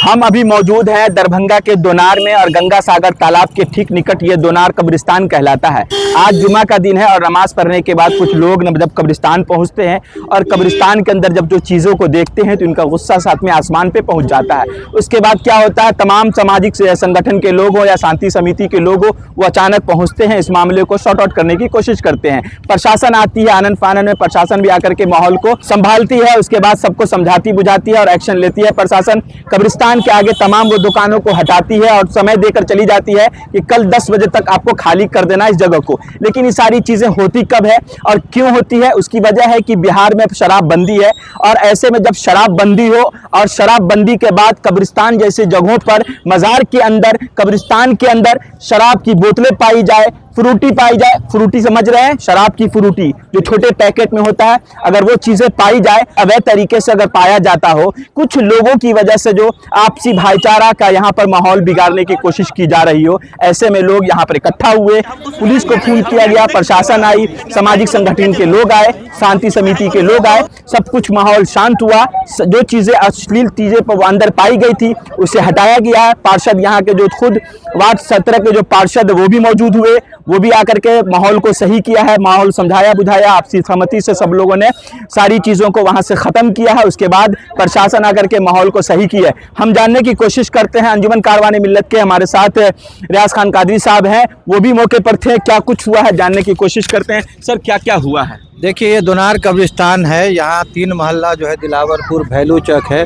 हम अभी मौजूद हैं दरभंगा के दोनार में और गंगा सागर तालाब के ठीक निकट ये दोनार कब्रिस्तान कहलाता है। आज जुमा का दिन है और नमाज पढ़ने के बाद कुछ लोग जब कब्रिस्तान पहुंचते हैं और कब्रिस्तान के अंदर जब जो चीज़ों को देखते हैं तो इनका गुस्सा साथ में आसमान पे पहुंच जाता है। उसके बाद क्या होता है, तमाम सामाजिक संगठन के लोग हो या शांति समिति के लोग हो, वो अचानक पहुँचते हैं, इस मामले को सॉर्ट आउट करने की कोशिश करते हैं। प्रशासन आती है, आनन फानन में प्रशासन भी आकर के माहौल को संभालती है, उसके बाद सबको समझाती बुझाती है और एक्शन लेती है। प्रशासन कब्रिस्तान के आगे तमाम वो दुकानों को हटाती है और समय देकर चली जाती है कि कल 10 बजे तक आपको खाली कर देना इस जगह को। लेकिन ये सारी चीज़ें होती कब है और क्यों होती है, उसकी वजह है कि बिहार में शराबबंदी है और ऐसे में जब शराबबंदी हो और शराबबंदी के बाद कब्रिस्तान जैसे जगहों पर मज़ार के अंदर, कब्रिस्तान के अंदर शराब की बोतलें पाई जाए, फ्रूटी पाई जाए, फ्रूटी समझ रहे हैं, शराब की फ्रूटी जो छोटे पैकेट में होता है, अगर वो चीज़ें पाई जाए, अवैध तरीके से अगर पाया जाता हो, कुछ लोगों की वजह से जो आपसी भाईचारा का यहाँ पर माहौल बिगाड़ने की कोशिश की जा रही हो, ऐसे में लोग यहाँ पर इकट्ठा हुए, पुलिस को फोन किया गया, प्रशासन आई, सामाजिक संगठन के लोग आए, शांति समिति के लोग आए, सब कुछ माहौल शांत हुआ। जो चीज़ें अश्लील चीज़ें पर अंदर पाई गई थी उसे हटाया गया है। पार्षद यहाँ के जो खुद वार्ड 17 के जो पार्षद वो भी मौजूद हुए, वो भी आकर के माहौल को सही किया है, माहौल समझाया बुझाया, आपसी सहमति से सब लोगों ने सारी चीज़ों को वहां से ख़त्म किया है। उसके बाद प्रशासन आकर के माहौल को सही किया है। हम जानने की कोशिश करते हैं, अंजुमन कारवाने मिल्लत के हमारे साथ रियाज खान कादरी साहब हैं, वो भी मौके पर थे, क्या कुछ हुआ है जानने की कोशिश करते हैं। सर, क्या क्या हुआ है? देखिए, ये दोनार कब्रिस्तान है। यहाँ 3 मोहल्ला जो है दिलावरपुर, भैलू चक है,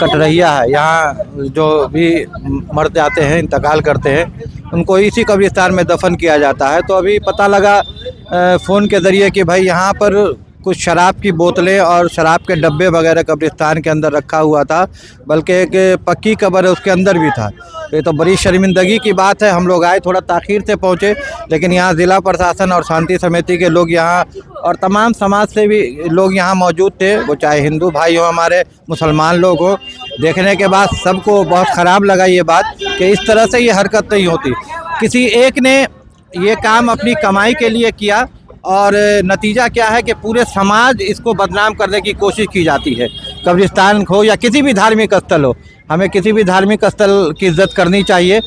कटरैया है। यहाँ जो भी मर जाते हैं, इंतकाल करते हैं, उनको इसी कब्रिस्तान में दफन किया जाता है। तो अभी पता लगा फ़ोन के ज़रिए कि भाई यहाँ पर कुछ शराब की बोतलें और शराब के डब्बे वगैरह कब्रिस्तान के अंदर रखा हुआ था, बल्कि एक पक्की कब्र है उसके अंदर भी था। ये तो बड़ी शर्मिंदगी की बात है। हम लोग आए, थोड़ा ताख़ीर से पहुँचे, लेकिन यहाँ ज़िला प्रशासन और शांति समिति के लोग यहाँ और तमाम समाज से भी लोग यहाँ मौजूद थे, वो चाहे हिंदू भाई हो, हमारे मुसलमान लोग हो। देखने के बाद सबको बहुत ख़राब लगा ये बात कि इस तरह से ये हरकत नहीं होती। किसी एक ने ये काम अपनी कमाई के लिए किया और नतीजा क्या है कि पूरे समाज इसको बदनाम करने की कोशिश की जाती है। कब्रिस्तान हो या किसी भी धार्मिक स्थल हो, हमें किसी भी धार्मिक स्थल की इज्जत करनी चाहिए।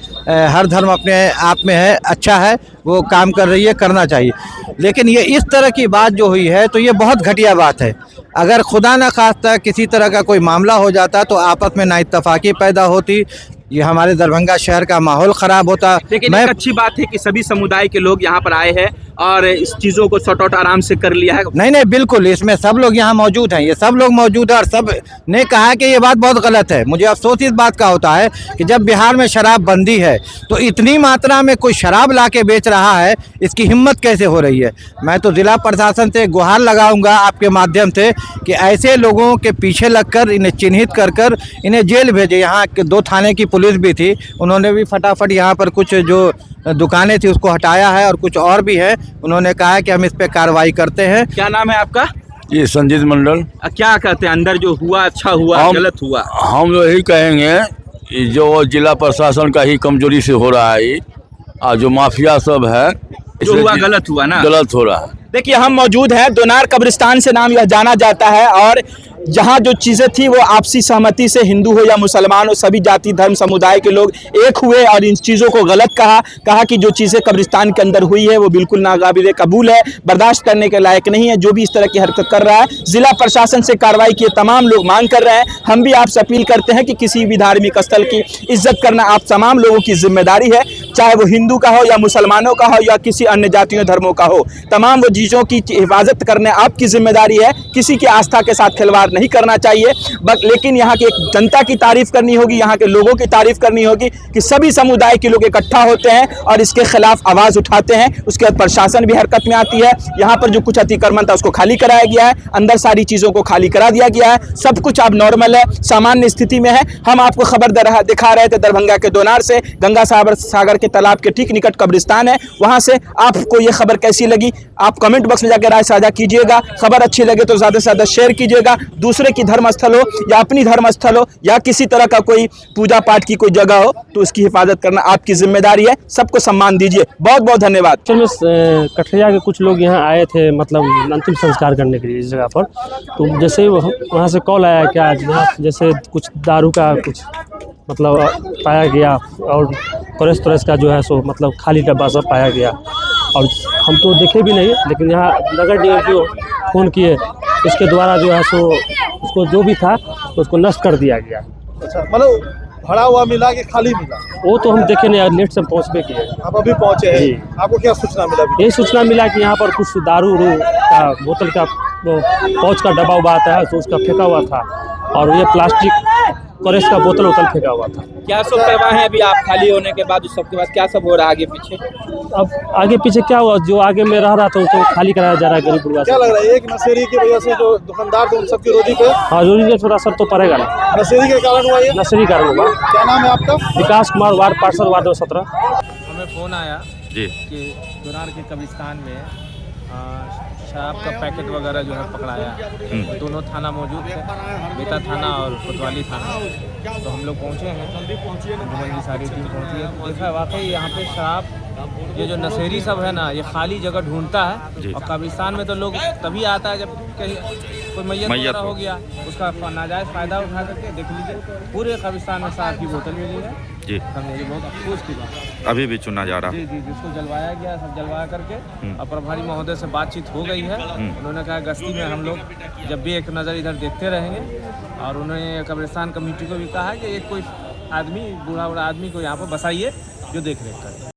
हर धर्म अपने आप में है, अच्छा है, वो काम कर रही है, करना चाहिए। लेकिन ये इस तरह की बात जो हुई है तो ये बहुत घटिया बात है। अगर खुदा न खास्ता किसी तरह का कोई मामला हो जाता तो आपस में नाइत्तफाकी पैदा होती, ये हमारे दरभंगा शहर का माहौल ख़राब होता। लेकिन एक अच्छी बात है कि सभी समुदाय के लोग यहाँ पर आए हैं और इस चीज़ों को सॉर्ट आउट आराम से कर लिया है। नहीं, बिल्कुल, इसमें सब लोग यहाँ मौजूद हैं, ये सब लोग मौजूद हैं और सब ने कहा कि ये बात बहुत गलत है। मुझे अफसोस इस बात का होता है कि जब बिहार में शराब बंदी है तो इतनी मात्रा में कोई शराब ला के बेच रहा है, इसकी हिम्मत कैसे हो रही है। मैं तो ज़िला प्रशासन से गुहार लगाऊंगा आपके माध्यम से कि ऐसे लोगों के पीछे लगकर इन्हें चिन्हित कर इन्हें जेल भेजे। यहाँ के 2 थाने की पुलिस भी थी, उन्होंने भी फटाफट यहाँ पर कुछ जो दुकानें थी उसको हटाया है और कुछ और भी है। उन्होंने कहा है कि हम इस पे कार्रवाई करते हैं। क्या नाम है आपका? ये संजीत मंडल। क्या कहते हैं, अंदर जो हुआ अच्छा हुआ गलत हुआ? हम लोग यही कहेंगे जो जिला प्रशासन का ही कमजोरी से हो रहा है, और जो माफिया सब है जो हुआ गलत हुआ ना, गलत हो रहा है। देखिए, हम मौजूद हैं दोनार कब्रिस्तान से नाम यह जाना जाता है और जहाँ जो चीज़ें थी वो आपसी सहमति से हिंदू हो या मुसलमान हो, सभी जाति धर्म समुदाय के लोग एक हुए और इन चीज़ों को गलत कहा कि जो चीज़ें कब्रिस्तान के अंदर हुई है वो बिल्कुल नाकाबिले कबूल है, बर्दाश्त करने के लायक नहीं है। जो भी इस तरह की हरकत कर रहा है, जिला प्रशासन से कार्रवाई की तमाम लोग मांग कर रहे हैं। हम भी आपसे अपील करते हैं कि किसी भी धार्मिक स्थल की इज्जत करना आप तमाम लोगों की जिम्मेदारी है, चाहे वो हिंदू का हो या मुसलमानों का हो या किसी अन्य जातियों धर्मों का हो। तमाम वो चीज़ों की हिफाजत करने आपकी जिम्मेदारी है। किसी की आस्था के साथ खिलवाड़ नहीं करना चाहिए, लेकिन यहाँ की एक जनता की तारीफ करनी होगी, यहाँ के लोगों की तारीफ करनी होगी कि सभी समुदाय के लोग इकट्ठा होते हैं और इसके खिलाफ आवाज़ उठाते हैं। उसके बाद प्रशासन भी हरकत में आती है। यहाँ पर जो कुछ अतिक्रमण था उसको खाली कराया गया है, अंदर सारी चीज़ों को खाली करा दिया गया है, सब कुछ अब नॉर्मल है, सामान्य स्थिति में है। हम आपको खबर दिखा रहे थे दरभंगा के दोनार से, गंगा सागर के के तालाब के ठीक निकट कब्रिस्तान है। वहां से आपको ये खबर कैसी लगी आप कमेंट बॉक्स में जाकर राय साझा कीजिएगा। खबर अच्छी लगे तो ज़्यादा से ज़्यादा शेयर कीजिएगा। दूसरे की धर्मस्थल हो या अपनी धर्मस्थल हो या किसी तरह का कोई पूजा पाठ की कोई जगह हो तो उसकी हिफाजत करना आपकी जिम्मेदारी है। सबको सम्मान दीजिए। बहुत बहुत धन्यवाद। एक्चुअल में कठरिया के कुछ लोग यहाँ आए थे, मतलब अंतिम संस्कार करने के लिए इस जगह पर। तो जैसे ही वहाँ से कॉल आया कि आज यहाँ जैसे कुछ दारू का कुछ मतलब पाया गया और परस का जो है सो मतलब खाली डब्बा सब पाया गया, और हम तो देखे भी नहीं, लेकिन यहाँ नगर निगम को फ़ोन किए, इसके द्वारा जो है सो उसको जो भी था उसको नष्ट कर दिया गया। अच्छा, मतलब भरा हुआ मिला कि खाली मिला? वो तो हम देखे नहीं, लेट से पहुँचबे किए। आप अभी पहुंचे जी। हैं, आपको क्या सूचना मिला अभी? यही सूचना मिला कि यहाँ पर कुछ दारू का बोतल का पाउच का डब्बा उबा आता है तो उसका फेंका हुआ था, और ये प्लास्टिक करेस का बोतल उतल फेंका हुआ था। क्या सब करवाए हैं अभी आप खाली होने के बाद? उस सबके बाद क्या सब हो रहा है आगे पीछे? अब आगे पीछे क्या हुआ, जो आगे में रह रहा था उसको खाली कराया जा रहा है गरीब गुरबा क्या से। लग रहा है एक नशेरी की वजह से जो दुकानदार थे उन सबकी रोजी पे हाँ, रोजी में थोड़ा असर तो पड़ेगा ना, नशेरी के कारण हुआ ये? नर्सरी कारण होगा। क्या नाम है आपका? विकास कुमार, वार्ड पार्षद, वार्ड 17। हमें फ़ोन आया जी कि दोनार के कब्रिस्तान में शराब का पैकेट वगैरह जो है पकड़ाया। दोनों थाना मौजूद थे, बेता थाना और कोतवाली थाना। तो हम लोग पहुँचे हैं, घुमन की सारी टीम पहुँची है। तो देखा वाकई यहाँ पे शराब, ये जो नशेरी सब है ना, ये खाली जगह ढूंढता है। और कब्रिस्तान में तो लोग तभी आता है जब कहीं कोई मैयत वगैरह हो गया, उसका नाजायज़ फ़ायदा उठा करके। देख लीजिए पूरे कब्रिस्तान में शराब की बोतल मिली है जी। हमें, ये बहुत अफसोस की बात है। अभी भी चुना जा रहा जी जी, जिसको जलवाया गया सब जलवा करके, और प्रभारी महोदय से बातचीत हो गई है। उन्होंने कहा गश्ती में हम लोग जब भी एक नज़र इधर देखते रहेंगे, और उन्होंने कब्रिस्तान कमेटी को भी कहा है कि एक कोई आदमी, बूढ़ा आदमी को यहाँ पर बसाइए जो देख रेख करे।